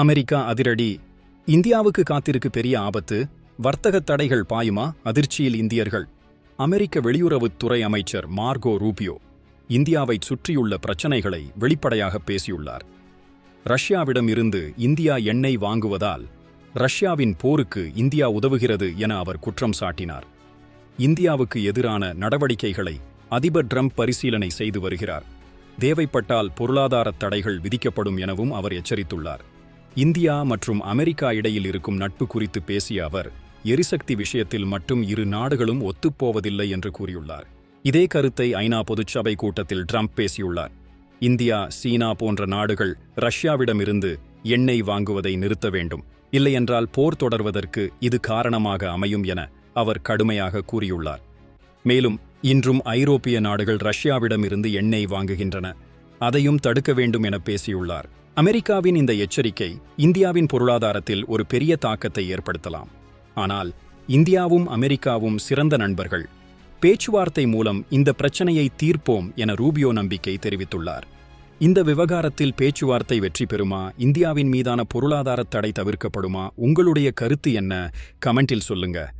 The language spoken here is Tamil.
அமெரிக்கா அதிரடி. இந்தியாவுக்கு காத்திருக்கு பெரிய ஆபத்து. வர்த்தகத் தடைகள் பாயுமா? அதிர்ச்சியில் இந்தியர்கள். அமெரிக்க வெளியுறவுத்துறை அமைச்சர் மார்கோ ரூபியோ இந்தியாவைச் சுற்றியுள்ள பிரச்சனைகளை வெளிப்படையாக பேசியுள்ளார். ரஷ்யாவிடம் இருந்து இந்தியா எண்ணெய் வாங்குவதால் ரஷ்யாவின் போருக்கு இந்தியா உதவுகிறது என அவர் குற்றம் சாட்டினார். இந்தியாவுக்கு எதிரான நடவடிக்கைகளை அதிபர் ட்ரம்ப் பரிசீலனை செய்து வருகிறார். தேவைப்பட்டால் பொருளாதாரத் தடைகள் விதிக்கப்படும் எனவும் அவர் எச்சரித்துள்ளார். இந்தியா மற்றும் அமெரிக்கா இடையில் இருக்கும் நட்பு குறித்து பேசிய அவர், எரிசக்தி விஷயத்தில் மட்டும் இரு நாடுகளும் ஒத்துப்போவதில்லை என்று கூறியுள்ளார். இதே கருத்தை ஐநா பொதுச்சபை கூட்டத்தில் ட்ரம்ப் பேசியுள்ளார். இந்தியா, சீனா போன்ற நாடுகள் ரஷ்யாவிடமிருந்து எண்ணெய் வாங்குவதை நிறுத்த வேண்டும், இல்லையென்றால் போர் தொடர்வதற்கு இது காரணமாக அமையும் என அவர் கடுமையாக கூறியுள்ளார். மேலும் இன்றும் ஐரோப்பிய நாடுகள் ரஷ்யாவிடமிருந்து எண்ணெய் வாங்குகின்றன, அதையும் தடுக்க வேண்டும் என பேசியுள்ளார். அமெரிக்காவின் இந்த எச்சரிக்கை இந்தியாவின் பொருளாதாரத்தில் ஒரு பெரிய தாக்கத்தை ஏற்படுத்தலாம். ஆனால் இந்தியாவும் அமெரிக்காவும் சிறந்த நண்பர்கள். பேச்சுவார்த்தை மூலம் இந்த பிரச்சனையை தீர்ப்போம் என ரூபியோ நம்பிக்கை தெரிவித்துள்ளார். இந்த விவகாரத்தில் பேச்சுவார்த்தை வெற்றி பெறுமா? இந்தியாவின் மீதான பொருளாதார தடை தவிர்க்கப்படுமா? உங்களுடைய கருத்து என்ன? கமெண்டில் சொல்லுங்க.